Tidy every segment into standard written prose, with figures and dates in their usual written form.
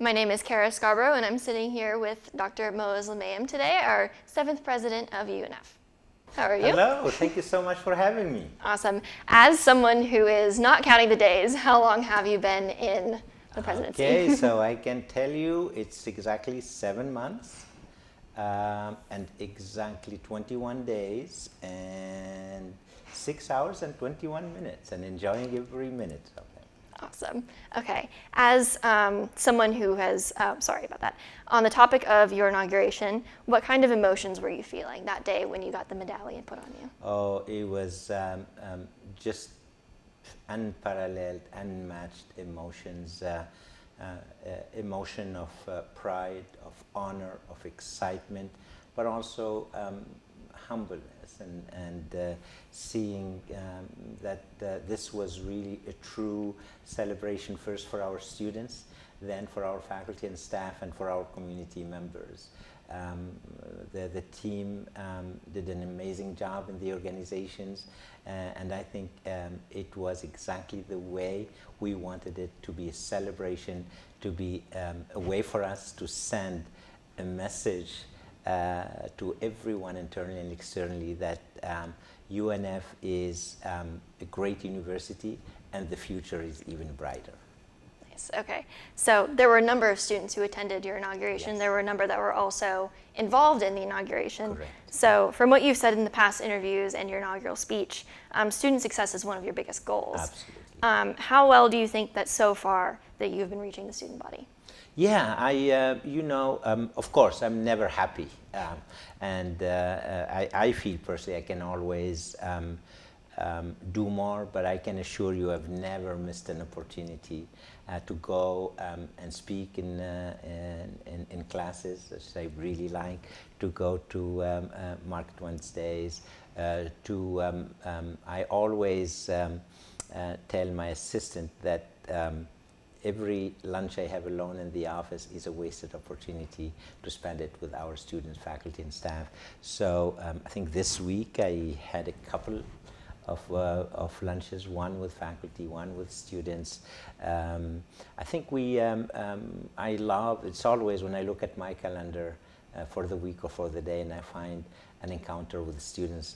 My name is Scarbrough, and I'm sitting here with Dr. Moez Limayem today, our 7th president of UNF. How are you? Hello, thank you so much for having me. Awesome. As someone who is not counting the days, how long have you been in the presidency? Okay, so I can tell you it's exactly 7 months and exactly 21 days and 6 hours and 21 minutes, and enjoying every minute of it. Awesome. Okay. As someone who has, sorry about that, on the topic of your inauguration, what kind of emotions were you feeling that day when you got the medallion put on you? Oh, it was just unparalleled, unmatched emotions, emotion of pride, of honor, of excitement, but also humbleness and seeing that this was really a true celebration, first for our students, then for our faculty and staff, and for our community members. The team did an amazing job in the organizations, and I think it was exactly the way we wanted it to be, a celebration, to be a way for us to send a message to everyone internally and externally that UNF is a great university and the future is even brighter. Nice. Okay. So there were a number of students who attended your inauguration. Yes. There were a number that were also involved in the inauguration. Correct. So from what you've said in the past interviews and your inaugural speech, student success is one of your biggest goals. Absolutely. How well do you think that so far that you've been reaching the student body? Yeah, of course, I'm never happy, and I feel personally I can always do more, but I can assure you I've never missed an opportunity to go and speak in classes, which I really like, to go to Market Wednesdays, I always tell my assistant that every lunch I have alone in the office is a wasted opportunity to spend it with our students, faculty, and staff. So I think this week I had a couple of lunches, one with faculty, one with students. I think I love, it's always when I look at my calendar for the week or for the day and I find an encounter with the students,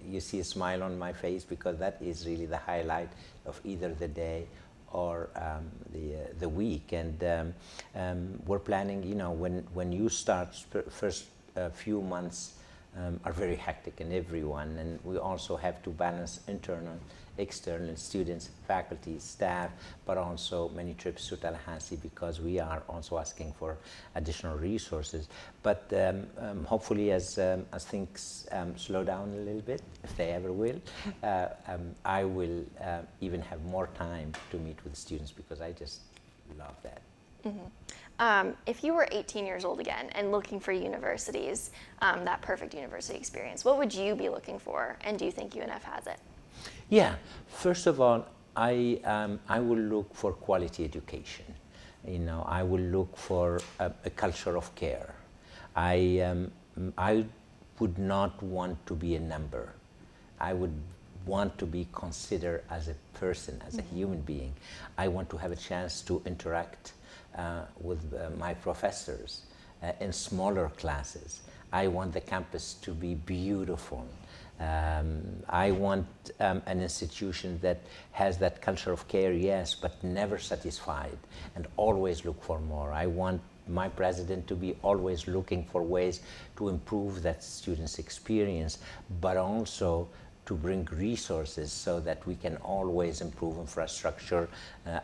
you see a smile on my face, because that is really the highlight of either the day or the week. And we're planning, when you start, first few months are very hectic in everyone, and we also have to balance internal, external, students, faculty, staff, but also many trips to Tallahassee, because we are also asking for additional resources. But hopefully as things slow down a little bit, if they ever will, I will even have more time to meet with students, because I just love that. Mm-hmm. If you were 18 years old again and looking for universities, that perfect university experience, what would you be looking for, and do you think UNF has it? Yeah, first of all, I will look for quality education. I will look for a culture of care. I would not want to be a number. I would want to be considered as a person, as a human being. I want to have a chance to interact with my professors in smaller classes. I want the campus to be beautiful. I want an institution that has that culture of care, yes, but never satisfied and always look for more. I want my president to be always looking for ways to improve that student's experience, but also to bring resources so that we can always improve infrastructure,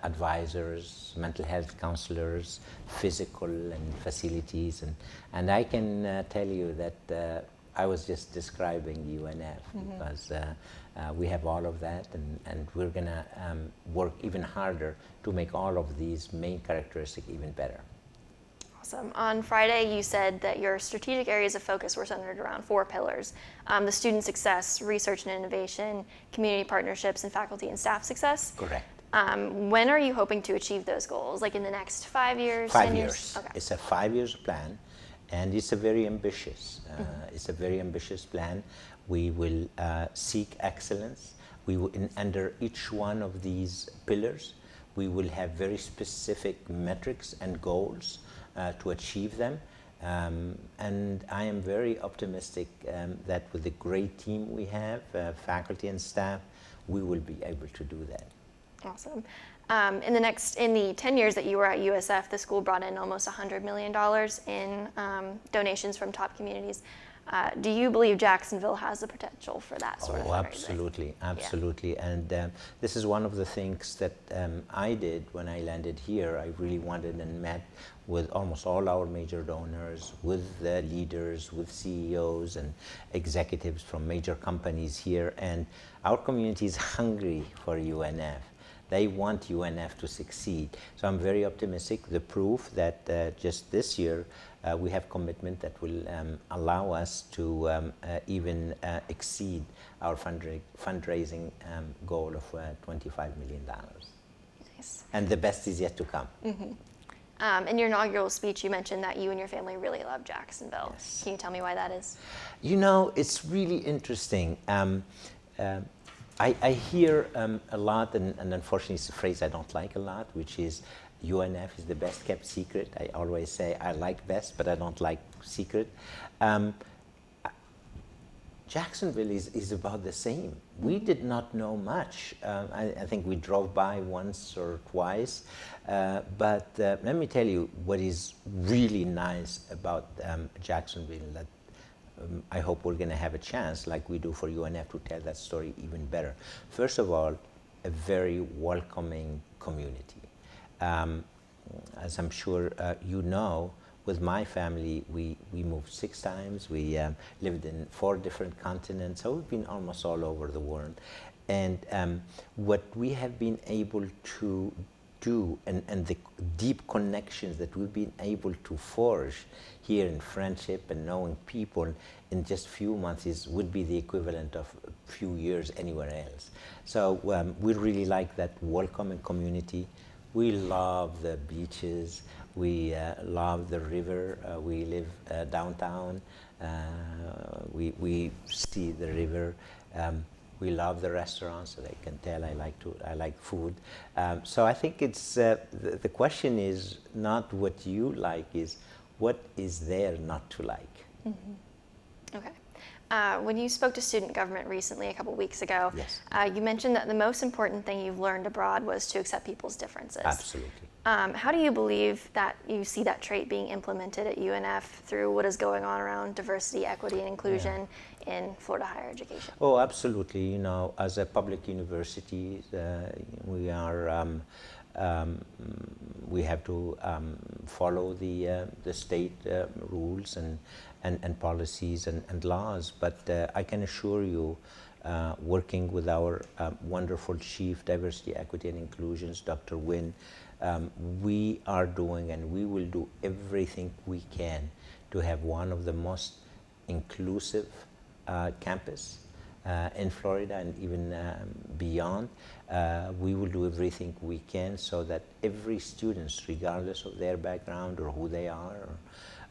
advisors, mental health counselors, physical and facilities. And I can tell you that I was just describing UNF, because we have all of that, and we're going to work even harder to make all of these main characteristics even better. Awesome. On Friday, you said that your strategic areas of focus were centered around 4 pillars: the student success, research and innovation, community partnerships, and faculty and staff success. Correct. When are you hoping to achieve those goals? Like in the next 5 years? 5 years. Okay. It's a 5-year plan, and it's a very ambitious. It's a very ambitious plan. We will seek excellence. We will, under each one of these pillars, We will have very specific metrics and goals to achieve them. And I am very optimistic that with the great team we have, faculty and staff, we will be able to do that. Awesome. In the 10 years that you were at USF, the school brought in almost $100 million in donations from top communities. Do you believe Jacksonville has the potential for that sort of fundraising? Absolutely, absolutely. Yeah. And this is one of the things that I did when I landed here. I really wanted and met with almost all our major donors, with the leaders, with CEOs and executives from major companies here. And our community is hungry for UNF. They want UNF to succeed. So I'm very optimistic. The proof that just this year we have commitment that will allow us to even exceed our fundraising goal of $25 million. Nice. And the best is yet to come. Mm-hmm. In your inaugural speech, you mentioned that you and your family really love Jacksonville. Yes. Can you tell me why that is? You know, it's really interesting. I hear a lot, and unfortunately it's a phrase I don't like a lot, which is UNF is the best kept secret. I always say I like best, but I don't like secret. Jacksonville is about the same. We did not know much. I think we drove by once or twice, but let me tell you what is really nice about Jacksonville that I hope we're going to have a chance, like we do for UNF, to tell that story even better. First of all, a very welcoming community. As I'm sure you know, with my family, we moved 6 times. We lived in 4 different continents, so we've been almost all over the world. And what we have been able to do, and the deep connections that we've been able to forge here in friendship and knowing people in just few months would be the equivalent of a few years anywhere else. So we really like that welcoming community. We love the beaches. We love the river. We live downtown. We see the river. We love the restaurants, so they can tell I like food. So I think it's the question is not what you like, is what is there not to like. Mm-hmm. Okay. When you spoke to student government recently, a couple weeks ago, yes. You mentioned that the most important thing you've learned abroad was to accept people's differences. Absolutely. How do you believe that you see that trait being implemented at UNF through what is going on around diversity, equity, and inclusion in Florida higher education? Oh, absolutely. You know, as a public university, we are we have to follow the state rules and policies and laws. But I can assure you, working with our wonderful Chief Diversity, Equity, and Inclusions, Dr. Wynn, we are doing and we will do everything we can to have one of the most inclusive campus in Florida and even beyond. We will do everything we can so that every student, regardless of their background or who they are,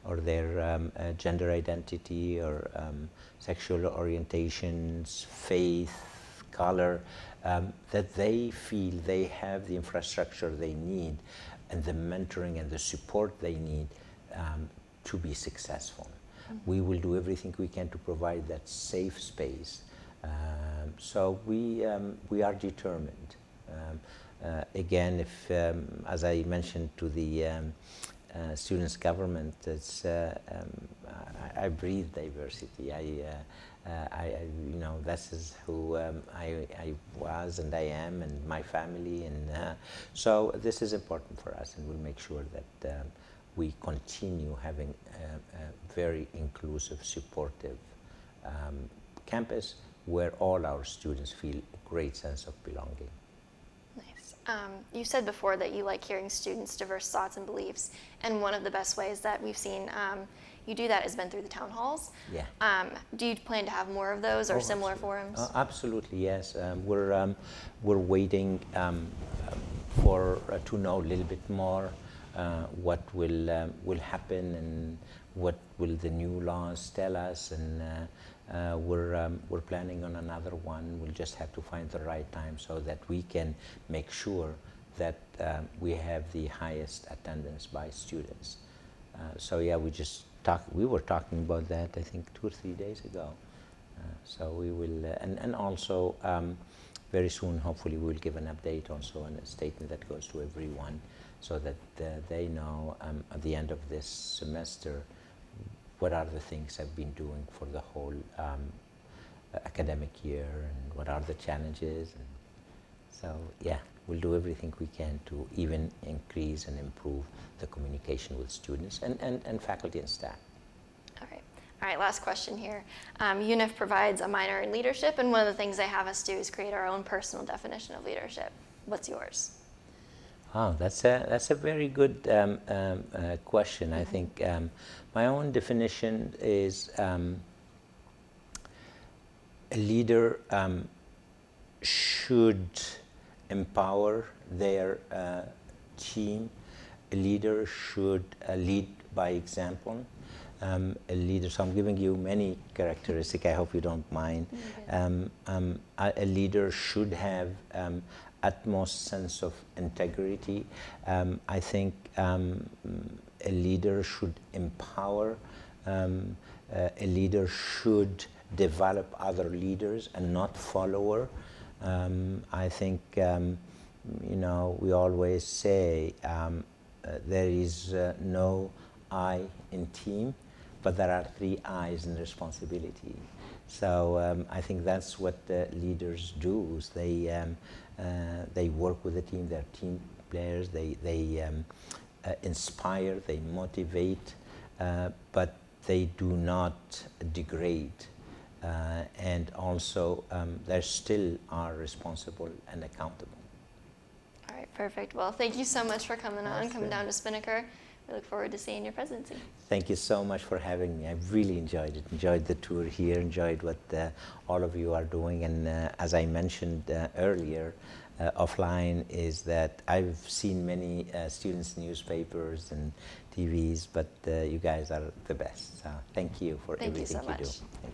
or their gender identity or sexual orientations, faith, color, that they feel they have the infrastructure they need and the mentoring and the support they need to be successful. Mm-hmm. We will do everything we can to provide that safe space. So we are determined. Again, if, as I mentioned to the students' government, it's, I breathe diversity. You know, this is who I was and I am, and my family, and so this is important for us, and we'll make sure that we continue having a very inclusive, supportive campus where all our students feel a great sense of belonging. Nice. You said before that you like hearing students' diverse thoughts and beliefs, and one of the best ways that we've seen you do that has been through the town halls. Yeah. Do you plan to have more of those or similar absolutely. forums? Absolutely, yes. We're waiting for to know a little bit more what will happen and what will the new laws tell us, and we're planning on another one. We'll just have to find the right time so that we can make sure that we have the highest attendance by students. So yeah, we were talking about that, I think 2 or 3 days ago. So we will, and also very soon, hopefully, we'll give an update also on a statement that goes to everyone, so that they know at the end of this semester what are the things I've been doing for the whole academic year, and what are the challenges. And so yeah, we'll do everything we can to even increase and improve the communication with students and faculty and staff. All right, last question here. UNF provides a minor in leadership, and one of the things they have us do is create our own personal definition of leadership. What's yours? Oh, that's a very good question. I think my own definition is a leader should empower their team. A leader should lead by example. A leader, so I'm giving you many characteristics, I hope you don't mind. A leader should have utmost sense of integrity. I think a leader should empower. A leader should develop other leaders and not follower. I think, you know, we always say there is no I in team, but there are 3 I's in responsibility. So I think that's what leaders do. Is they work with the team. They're team players. They inspire. They motivate, but they do not degrade. And also, they still are responsible and accountable. All right, perfect. Well, thank you so much for coming on, coming down to Spinnaker. We look forward to seeing your presidency. Thank you so much for having me. I really enjoyed it. Enjoyed the tour here. Enjoyed what all of you are doing. And as I mentioned earlier, offline, is that I've seen many students' newspapers and TVs, but you guys are the best. So thank you for everything you do. Thank you.